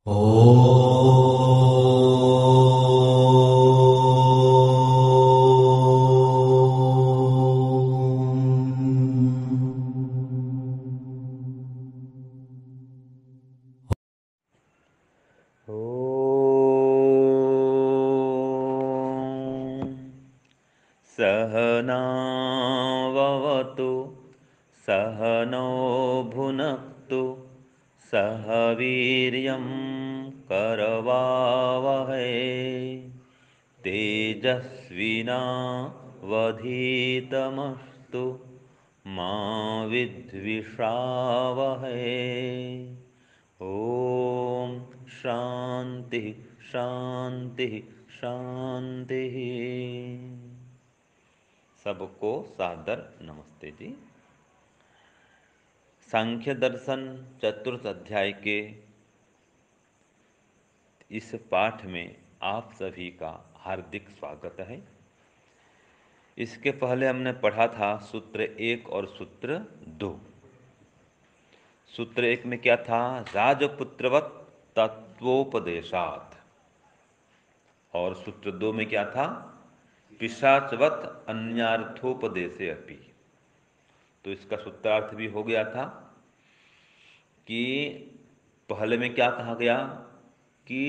सहनाववतु सहनौ भुनक्तु सह वीर्यं करवावहै तेजस्विनावधीतमस्तु मा विद्विषावहै। ओम शांति शांति शांति। सबको सादर नमस्ते जी। सांख्य दर्शन चतुर्थ अध्याय के इस पाठ में आप सभी का हार्दिक स्वागत है। इसके पहले हमने पढ़ा था सूत्र 1 और सूत्र 2। सूत्र 1 में क्या था? राजपुत्रवत तत्वोपदेशात्। और सूत्र 2 में क्या था? पिशाचवत अन्यार्थोपदेशे अपि। तो इसका सूत्रार्थ भी हो गया था कि पहले में क्या कहा गया कि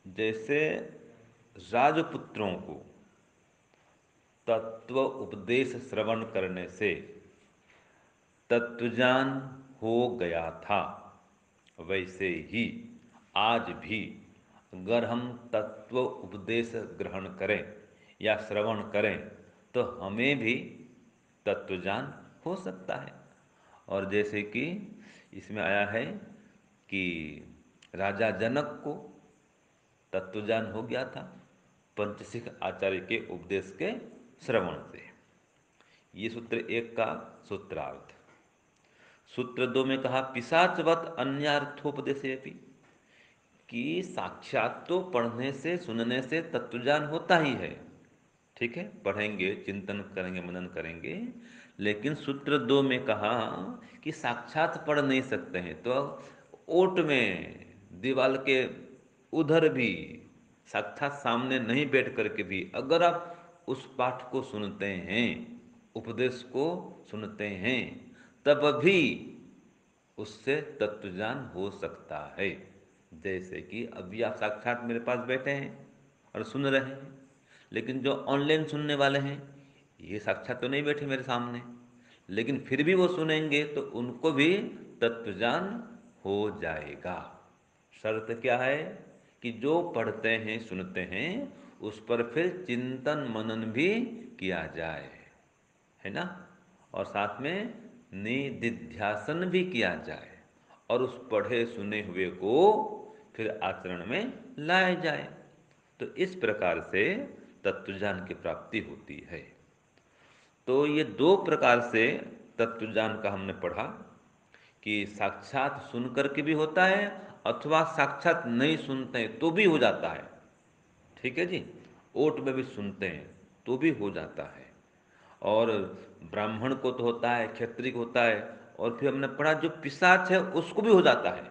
जैसे राजपुत्रों को तत्व उपदेश श्रवण करने से तत्वज्ञान हो गया था, वैसे ही आज भी अगर हम तत्व उपदेश ग्रहण करें या श्रवण करें तो हमें भी तत्वज्ञान हो सकता है। और जैसे कि इसमें आया है कि राजा जनक को तत्वज्ञान हो गया था पंचशिख आचार्य के उपदेश के श्रवण से। ये सूत्र 1 का सूत्रार्थ। सूत्र 2 में कहा पिशाचवत अन्यार्थोपदेशेपि, कि साक्षात तो पढ़ने से सुनने से तत्वज्ञान होता ही है, ठीक है, पढ़ेंगे चिंतन करेंगे मनन करेंगे, लेकिन सूत्र 2 में कहा कि साक्षात पढ़ नहीं सकते हैं तो ओट में दीवाल के उधर भी साक्षात सामने नहीं बैठ करके भी अगर आप उस पाठ को सुनते हैं, उपदेश को सुनते हैं, तब भी उससे तत्वज्ञान हो सकता है। जैसे कि अभी आप साक्षात मेरे पास बैठे हैं और सुन रहे हैं, लेकिन जो ऑनलाइन सुनने वाले हैं ये साक्षात तो नहीं बैठे मेरे सामने, लेकिन फिर भी वो सुनेंगे तो उनको भी तत्वज्ञान हो जाएगा। शर्त क्या है कि जो पढ़ते हैं सुनते हैं उस पर फिर चिंतन मनन भी किया जाए, है ना, और साथ में निदिध्यासन भी किया जाए और उस पढ़े सुने हुए को फिर आचरण में लाया जाए। तो इस प्रकार से तत्वज्ञान की प्राप्ति होती है। तो ये 2 प्रकार से तत्वज्ञान का हमने पढ़ा कि साक्षात सुन करके भी होता है अथवा साक्षात नहीं सुनते हैं तो भी हो जाता है, ठीक है जी, ओट में भी सुनते हैं तो भी हो जाता है। और ब्राह्मण को तो होता है, क्षत्रिय को होता है, और फिर हमने पढ़ा जो पिशाच है उसको भी हो जाता है।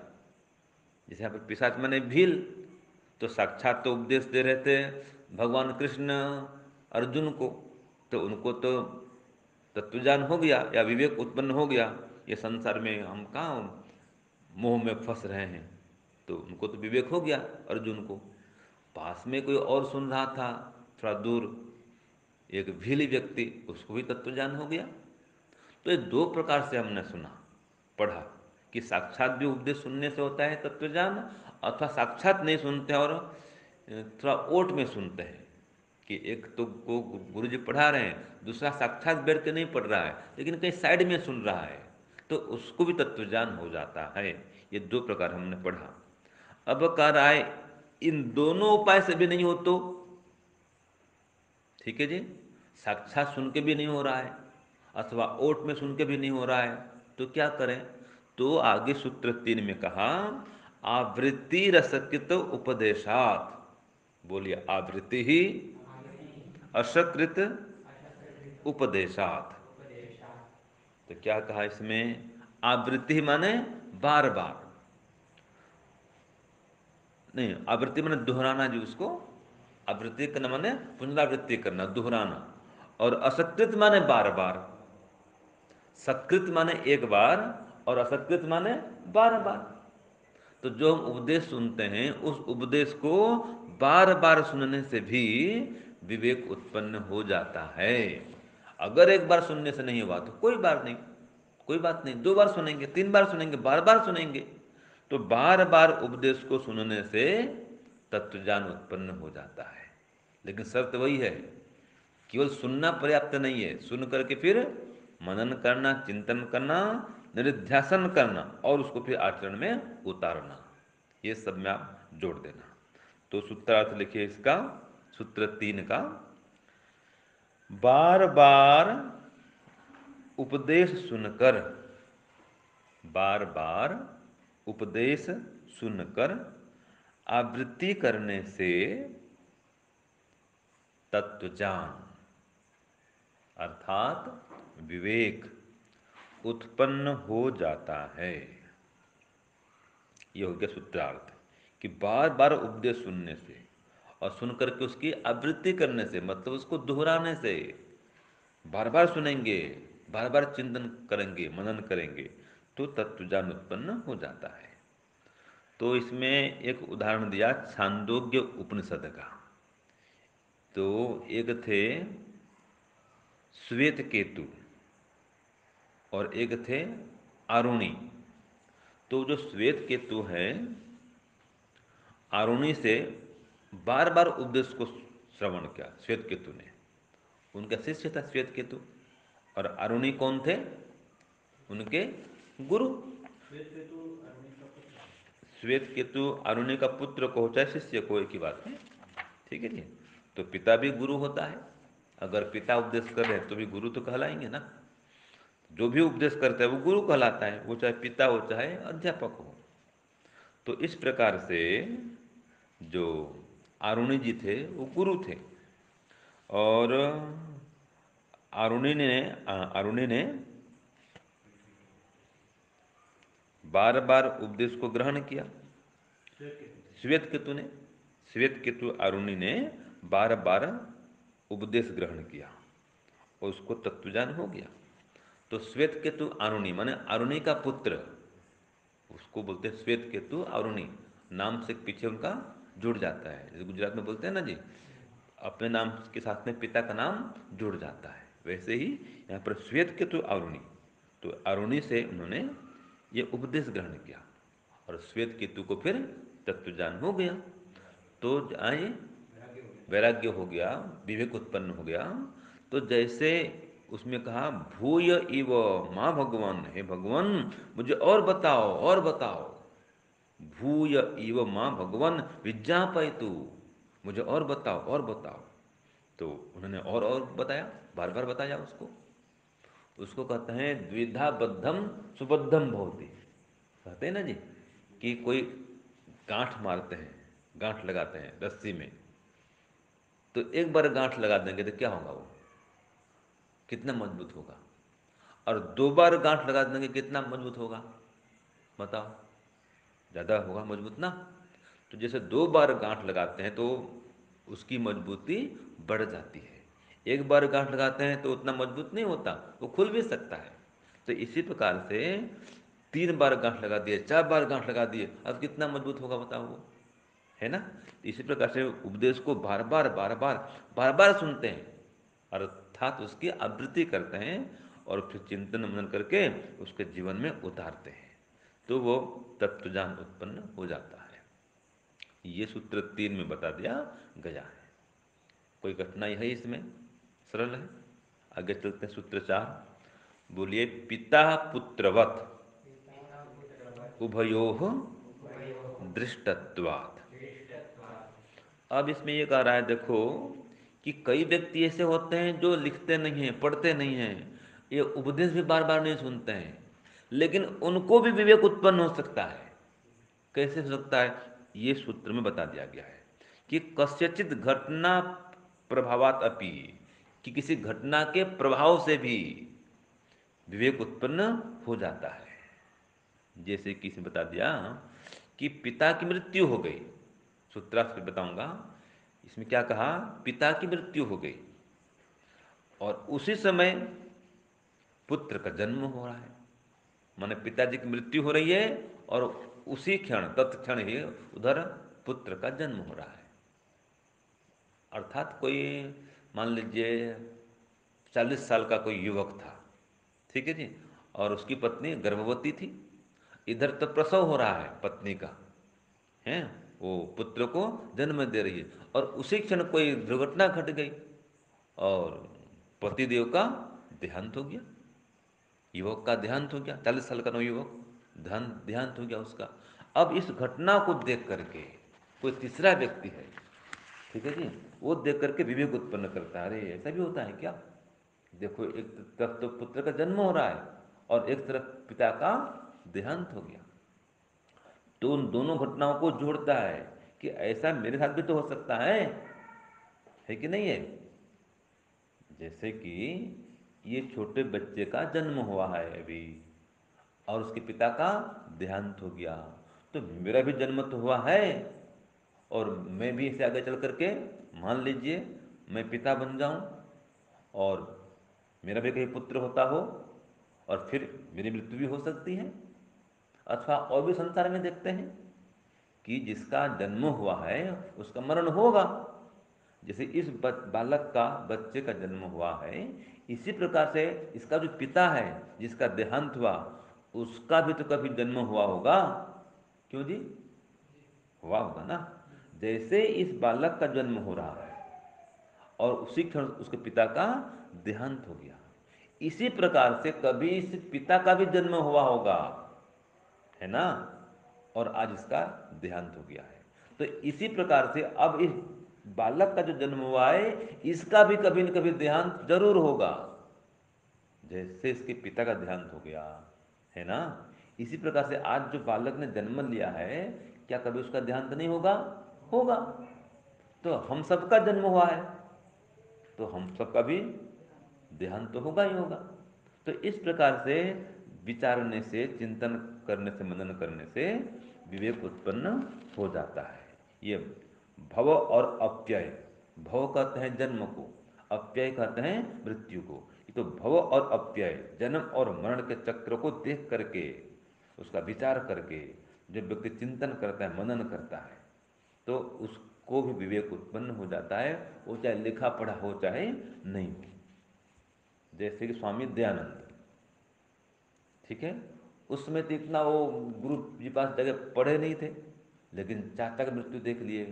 जैसे यहाँ पर पिशाच माने भील, तो साक्षात तो उपदेश दे रहे थे भगवान कृष्ण अर्जुन को, तो उनको तो तत्वज्ञान हो गया या विवेक उत्पन्न हो गया, ये संसार में हम कहाँ मोह में फंस रहे हैं, तो उनको तो विवेक हो गया अर्जुन को। पास में कोई और सुन रहा था थोड़ा दूर, एक भीली व्यक्ति, उसको भी तत्वज्ञान हो गया। तो ये 2 प्रकार से हमने सुना पढ़ा कि साक्षात भी उपदेश सुनने से होता है तत्वज्ञान, अथवा साक्षात नहीं सुनते और थोड़ा ओट में सुनते हैं कि एक तो को गुरु जी पढ़ा रहे हैं, दूसरा साक्षात बैठ के नहीं पढ़ रहा है लेकिन कहीं साइड में सुन रहा है, तो उसको भी तत्वज्ञान हो जाता है। ये 2 प्रकार हमने पढ़ा। अब कह रहा है इन दोनों उपाय से भी नहीं हो तो, ठीक है जी, साक्षात सुन के भी नहीं हो रहा है अथवा ओट में सुन के भी नहीं हो रहा है, तो क्या करें? तो आगे सूत्र 3 में कहा आवृत्ति रसकृत उपदेशात। बोलिए, आवृत्ति ही असकृत उपदेशात। तो क्या कहा इसमें? आवृत्ति माने बार बार, नहीं, आवृत्ति माने दोहराना जी उसको, आवृत्ति करना माने पुनरावृत्ति करना, दोहराना। और असकृत माने बार बार, सकृत माने एक बार और असकृत माने बार बार। तो जो हम उपदेश सुनते हैं उस उपदेश को बार बार सुनने से भी विवेक उत्पन्न हो जाता है। अगर एक बार सुनने से नहीं हुआ तो कोई बात नहीं, कोई बात नहीं, 2 बार सुनेंगे, 3 बार सुनेंगे, बार बार सुनेंगे, तो बार बार उपदेश को सुनने से तत्वज्ञान उत्पन्न हो जाता है। लेकिन शर्त वही है, केवल सुनना पर्याप्त नहीं है, सुन करके फिर मनन करना, चिंतन करना, निधिध्यासन करना और उसको फिर आचरण में उतारना, ये सब में आप जोड़ देना। तो सूत्रार्थ लिखिए इसका, सूत्र 3 का, बार बार उपदेश सुनकर, बार बार उपदेश सुनकर आवृत्ति करने से तत्वज्ञान अर्थात विवेक उत्पन्न हो जाता है। यह हो गया सूत्रार्थ, कि बार बार उपदेश सुनने से और सुन करके उसकी आवृत्ति करने से, मतलब उसको दोहराने से, बार बार सुनेंगे, बार बार चिंतन करेंगे, मनन करेंगे, तो तत्वज्ञान उत्पन्न हो जाता है। तो इसमें एक उदाहरण दिया छांदोग्य उपनिषद का। तो एक थे श्वेत केतु और एक थे आरुणि। तो जो श्वेत केतु हैं, आरुणि से बार बार उपदेश को श्रवण किया श्वेत केतु ने, उनका शिष्य था श्वेत केतु। और आरुणि कौन थे? उनके गुरु। श्वेत केतु आरुणि का पुत्र को चाहे शिष्य को, एक ही बात है, ठीक है जी। तो पिता भी गुरु होता है, अगर पिता उपदेश कर रहे हैं तो भी गुरु तो कहलाएंगे ना। जो भी उपदेश करता है वो गुरु कहलाता है, वो चाहे पिता हो चाहे अध्यापक हो। तो इस प्रकार से जो आरुणि जी थे वो गुरु थे, और आरुणि ने बार बार उपदेश को ग्रहण किया। श्वेत केतु ने, श्वेत केतु आरुणि ने बार बार उपदेश ग्रहण किया और उसको तत्वज्ञान हो गया। तो श्वेत केतु आरुणि माने आरुणि का पुत्र, उसको बोलते हैं श्वेत केतु आरुणि। नाम से पीछे उनका जुड़ जाता है, जैसे गुजरात में बोलते हैं ना जी, अपने नाम के साथ में पिता का नाम जुड़ जाता है, वैसे ही यहाँ पर श्वेत केतु आरुणि। तो आरुणि से उन्होंने ये उपदेश ग्रहण किया और श्वेत केतु को फिर तत्वज्ञान हो गया। तो आए वैराग्य हो गया, विवेक उत्पन्न हो गया। तो जैसे उसमें कहा भूय इव माँ भगवान, हे भगवान मुझे और बताओ और बताओ, भूय इव माँ भगवान विज्ञापयतु, मुझे और बताओ और बताओ। तो उन्होंने और बताया, बार बार बताया उसको। उसको कहते हैं द्विधा बद्धम सुबद्धम भवति, कहते हैं ना जी कि कोई गांठ मारते हैं, गांठ लगाते हैं रस्सी में, तो एक बार गांठ लगा देंगे तो क्या होगा, वो कितना मजबूत होगा। और 2 बार गांठ लगा देंगे कितना मजबूत होगा, बताओ, ज़्यादा होगा मजबूत ना। तो जैसे 2 बार गांठ लगाते हैं तो उसकी मजबूती बढ़ जाती है, एक बार गांठ लगाते हैं तो उतना मजबूत नहीं होता, वो खुल भी सकता है। तो इसी प्रकार से 3 बार गांठ लगा दिए, 4 बार गांठ लगा दिए, अब कितना मजबूत होगा बताओ वो, है ना। तो इसी प्रकार से उपदेश को बार बार बार बार बार बार सुनते हैं, अर्थात उसकी आवृत्ति करते हैं और फिर चिंतन मनन करके उसके जीवन में उतारते हैं, तो वो तत्वज्ञान उत्पन्न हो जाता है। ये सूत्र 3 में बता दिया गया है। कोई कठिनाई है इसमें? सरल है। आगे चलते हैं सूत्र 4। बोलिए पिता पुत्रवत उभयोः दृष्टत्वात्। अब इसमें ये कह रहा है, देखो कि कई व्यक्ति ऐसे होते हैं जो लिखते नहीं हैं, पढ़ते नहीं हैं, ये उपदेश भी बार बार नहीं सुनते हैं, लेकिन उनको भी विवेक उत्पन्न हो सकता है। कैसे हो सकता है? ये सूत्र में बता दिया गया है कि कस्यचित घटना प्रभावात अपि, कि किसी घटना के प्रभाव से भी विवेक उत्पन्न हो जाता है। जैसे किसी बता दिया कि पिता की मृत्यु हो गई, सूत्रार्थ में बताऊंगा। इसमें क्या कहा, पिता की मृत्यु हो गई और उसी समय पुत्र का जन्म हो रहा है। माने पिताजी की मृत्यु हो रही है और उसी क्षण तत्क्षण ही उधर पुत्र का जन्म हो रहा है। अर्थात कोई मान लीजिए 40 साल का कोई युवक था, ठीक है जी, और उसकी पत्नी गर्भवती थी। इधर तो प्रसव हो रहा है पत्नी का, है, वो पुत्र को जन्म दे रही है, और उसी क्षण कोई दुर्घटना घट गई और पतिदेव का देहांत हो गया। युवक का देहांत हो गया, 40 साल का नवयुवक, देहांत हो गया उसका। अब इस घटना को देख करके कोई तीसरा व्यक्ति है, ठीक है जी, वो देख करके विवेक उत्पन्न करता है, अरे ऐसा भी होता है क्या। देखो, एक तरफ तो पुत्र का जन्म हो रहा है और एक तरफ पिता का देहांत हो गया। तो उन दोनों घटनाओं को जोड़ता है कि ऐसा मेरे साथ भी तो हो सकता है कि नहीं है। जैसे कि ये छोटे बच्चे का जन्म हुआ है अभी और उसके पिता का देहांत हो गया, तो मेरा भी जन्म तो हुआ है और मैं भी इसे आगे चल करके मान लीजिए मैं पिता बन जाऊं और मेरा भी कहीं पुत्र होता हो और फिर मेरी मृत्यु भी हो सकती है। अथवा और भी संसार में देखते हैं कि जिसका जन्म हुआ है उसका मरण होगा। जैसे इस बालक का, बच्चे का जन्म हुआ है, इसी प्रकार से इसका जो पिता है जिसका देहांत हुआ, उसका भी तो कभी जन्म हुआ होगा। क्यों जी, हुआ होगा ना। जैसे इस बालक का जन्म हो रहा है और उसी क्षण उसके पिता का देहांत हो गया, इसी प्रकार से कभी इस पिता का भी जन्म हुआ होगा, है ना, और आज इसका देहांत हो गया है। तो इसी प्रकार से अब इस बालक का जो जन्म हुआ है, इसका भी कभी न कभी देहांत जरूर होगा। जैसे इसके पिता का देहांत हो गया, है ना, इसी प्रकार से आज जो बालक ने जन्म लिया है, क्या कभी उसका देहांत नहीं होगा? होगा। तो हम सबका जन्म हुआ है तो हम सबका भी देहांत तो होगा ही होगा। तो इस प्रकार से विचारने से, चिंतन करने से, मनन करने से विवेक उत्पन्न हो जाता है। ये भव और अप्यय, भव कहते हैं जन्म को, अप्यय कहते हैं मृत्यु को। तो भव और अप्यय, जन्म और मरण के चक्र को देख करके, उसका विचार करके जब व्यक्ति चिंतन करता है, मनन करता है, तो उसको भी विवेक उत्पन्न हो जाता है, वो चाहे लिखा पढ़ा हो चाहे नहीं हो। जैसे कि स्वामी दयानंद, ठीक है, उस समय तो इतना वो गुरु जी पास जगह पढ़े नहीं थे, लेकिन चाचा की मृत्यु देख लिए,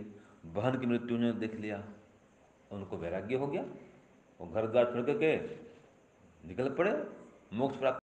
बहन की मृत्यु उन्होंने देख लिया, उनको वैराग्य हो गया, वो घर द्वार छोड़ के निकल पड़े, मोक्ष प्राप्त